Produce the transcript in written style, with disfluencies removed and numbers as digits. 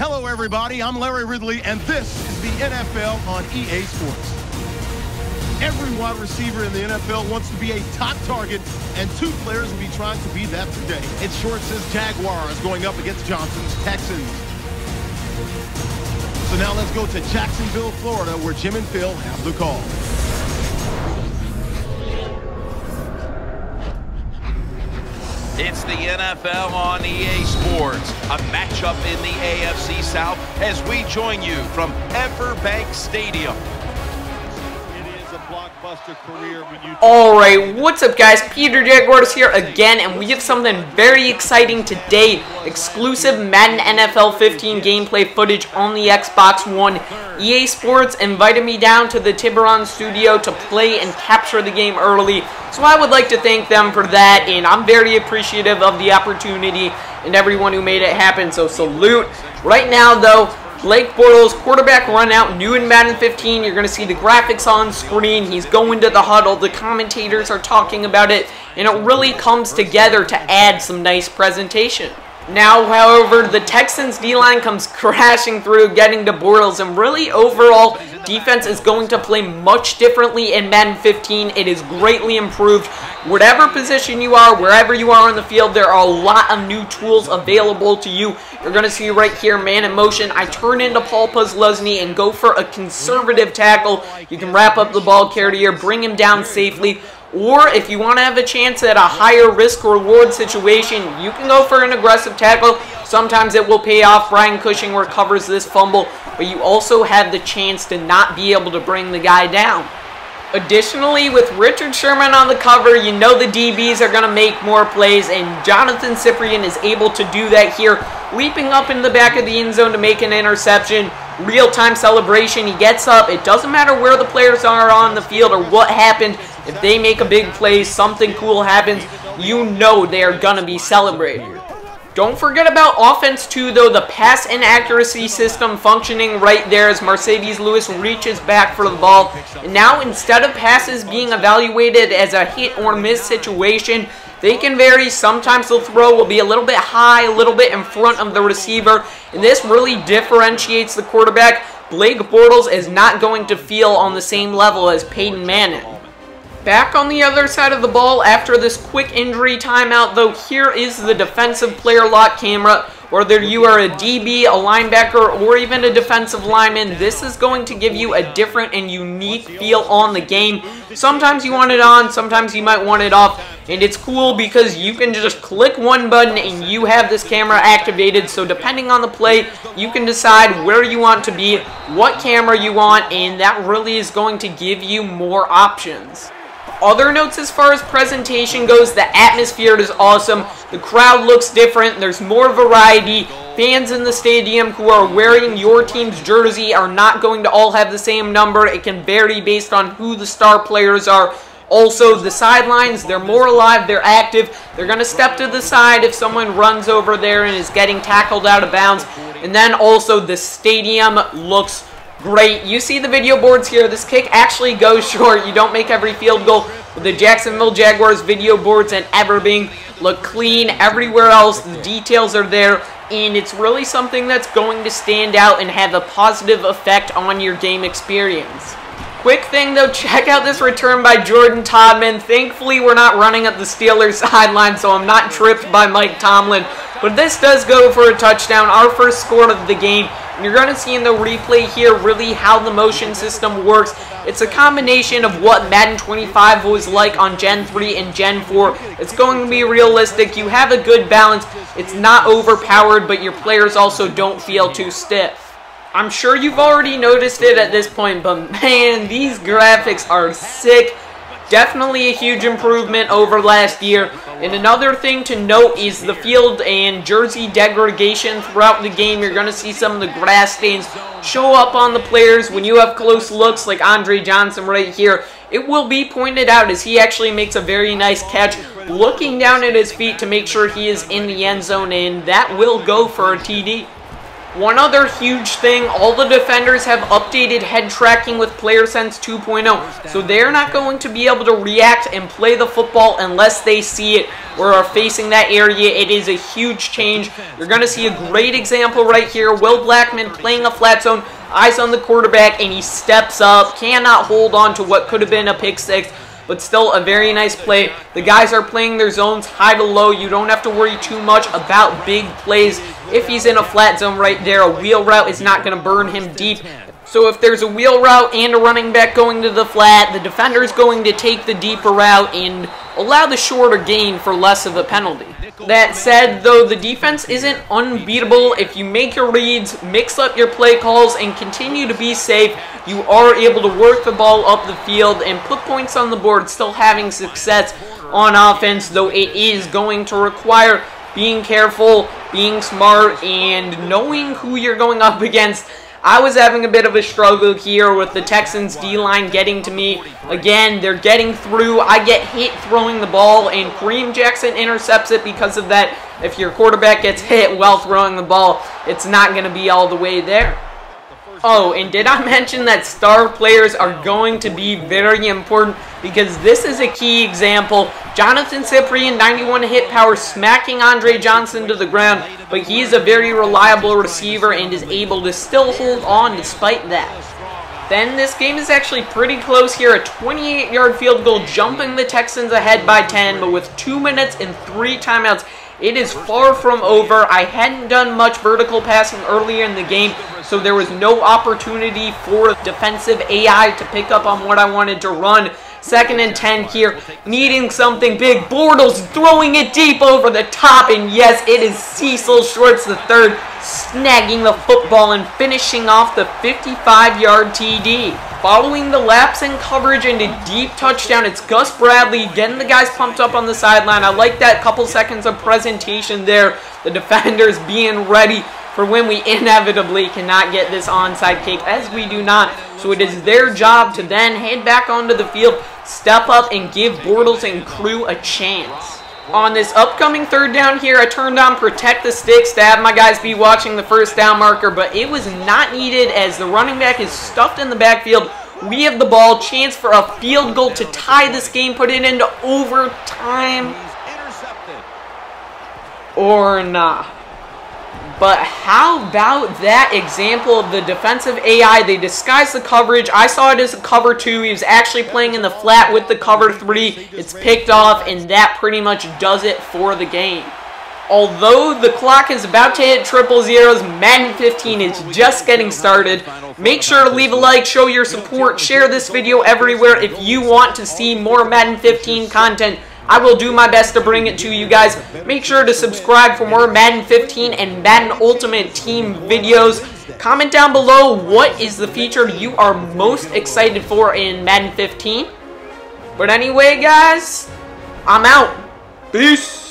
Hello, everybody. I'm Larry Ridley, and this is the NFL on EA Sports. Every wide receiver in the NFL wants to be a top target, and two players will be trying to be that today. It's short says Jaguars going up against Johnson's Texans. So now let's go to Jacksonville, Florida, where Jim and Phil have the call. It's the NFL on EA Sports, a matchup in the AFC South as we join you from Everbank Stadium. Alright, what's up guys? PeterJaguars here again, and we have something very exciting today. Exclusive Madden NFL 15 gameplay footage on the Xbox One. EA Sports invited me down to the Tiburon studio to play and capture the game early, so I would like to thank them for that, and I'm very appreciative of the opportunity and everyone who made it happen, so salute. Right now though, Blake Bortles, quarterback run out, new in Madden 15. You're going to see the graphics on screen. He's going to the huddle. The commentators are talking about it, and it really comes together to add some nice presentation. Now, however, the Texans D-line comes crashing through, getting to Bortles, and really overall, defense is going to play much differently in Madden 15. It is greatly improved. Whatever position you are, wherever you are on the field, there are a lot of new tools available to you. You're going to see right here, man in motion. I turn into Paul Posluszny and go for a conservative tackle. You can wrap up the ball carrier, bring him down safely. Or if you want to have a chance at a higher risk-reward situation, you can go for an aggressive tackle. Sometimes it will pay off. Brian Cushing recovers this fumble, but you also have the chance to not be able to bring the guy down. Additionally, with Richard Sherman on the cover, you know the DBs are going to make more plays, and Jonathan Cyprien is able to do that here, leaping up in the back of the end zone to make an interception. Real-time celebration. He gets up. It doesn't matter where the players are on the field or what happened. If they make a big play, something cool happens, you know they are going to be celebrating. Don't forget about offense too, though. The pass and accuracy system functioning right there as Mercedes Lewis reaches back for the ball. And now, instead of passes being evaluated as a hit or miss situation, they can vary. Sometimes the throw will be a little bit high, a little bit in front of the receiver. And this really differentiates the quarterback. Blake Bortles is not going to feel on the same level as Peyton Manning. Back on the other side of the ball after this quick injury timeout, though, here is the defensive player lock camera. Whether you are a DB, a linebacker, or even a defensive lineman, this is going to give you a different and unique feel on the game. Sometimes you want it on, sometimes you might want it off, and it's cool because you can just click one button and you have this camera activated, so depending on the play, you can decide where you want to be, what camera you want, and that really is going to give you more options. Other notes as far as presentation goes, the atmosphere is awesome. The crowd looks different. There's more variety. Fans in the stadium who are wearing your team's jersey are not going to all have the same number. It can vary based on who the star players are. Also, the sidelines, they're more alive, they're active. They're going to step to the side if someone runs over there and is getting tackled out of bounds. And then also the stadium looks great. You see the video boards here. This kick actually goes short. You don't make every field goal. But the Jacksonville Jaguars video boards and Everbank look clean. Everywhere else, the details are there. And it's really something that's going to stand out and have a positive effect on your game experience. Quick thing though, check out this return by Jordan Todman. Thankfully, we're not running up the Steelers sideline, so I'm not tripped by Mike Tomlin. But this does go for a touchdown, our first score of the game. And you're going to see in the replay here really how the motion system works. It's a combination of what Madden 25 was like on Gen 3 and Gen 4. It's going to be realistic. You have a good balance. It's not overpowered, but your players also don't feel too stiff. I'm sure you've already noticed it at this point, but man, these graphics are sick. Definitely a huge improvement over last year. And another thing to note is the field and jersey degradation throughout the game. You're going to see some of the grass stains show up on the players when you have close looks like Andre Johnson right here. It will be pointed out as he actually makes a very nice catch, looking down at his feet to make sure he is in the end zone, and that will go for a TD. One other huge thing, all the defenders have updated head tracking with Player Sense 2.0, so they're not going to be able to react and play the football unless they see it or are facing that area. It is a huge change. You're going to see a great example right here. Will Blackman playing a flat zone, eyes on the quarterback, and he steps up, cannot hold on to what could have been a pick six, but still a very nice play. The guys are playing their zones high to low. You don't have to worry too much about big plays. If he's in a flat zone right there, a wheel route is not going to burn him deep. So if there's a wheel route and a running back going to the flat, the defender is going to take the deeper route and allow the shorter gain for less of a penalty. That said, though, the defense isn't unbeatable. If you make your reads, mix up your play calls, and continue to be safe, you are able to work the ball up the field and put points on the board, still having success on offense, though it is going to require being careful, being smart, and knowing who you're going up against. I was having a bit of a struggle here with the Texans D-line getting to me. Again, they're getting through. I get hit throwing the ball, and Kareem Jackson intercepts it because of that. If your quarterback gets hit while throwing the ball, it's not going to be all the way there. Oh, and did I mention that star players are going to be very important, because this is a key example. Jonathan Cyprien, 91 hit power, smacking Andre Johnson to the ground, but he's a very reliable receiver and is able to still hold on despite that. Then this game is actually pretty close here. A 28-yard field goal jumping the Texans ahead by 10, but with 2 minutes and 3 timeouts, it is far from over. I hadn't done much vertical passing earlier in the game, so there was no opportunity for defensive AI to pick up on what I wanted to run. 2nd and 10 here, needing something big. Bortles throwing it deep over the top, and yes, it is Cecil Shorts III snagging the football and finishing off the 55-yard TD. Following the lapse in coverage and a deep touchdown, it's Gus Bradley getting the guys pumped up on the sideline. I like that couple seconds of presentation there. The defenders being ready for when we inevitably cannot get this onside kick, as we do not. So it is their job to then head back onto the field, step up, and give Bortles and crew a chance. On this upcoming 3rd down here, I turned on Protect the Sticks to have my guys be watching the 1st down marker, but it was not needed as the running back is stuffed in the backfield. We have the ball, chance for a field goal to tie this game, put it into overtime, or not. But how about that example of the defensive AI? They disguised the coverage. I saw it as a cover 2. He was actually playing in the flat with the cover 3. It's picked off, and that pretty much does it for the game. Although the clock is about to hit triple zeros, Madden 15 is just getting started. Make sure to leave a like, show your support, share this video everywhere if you want to see more Madden 15 content. I will do my best to bring it to you guys. Make sure to subscribe for more Madden 15 and Madden Ultimate Team videos. Comment down below what is the feature you are most excited for in Madden 15. But anyway, guys, I'm out. Peace.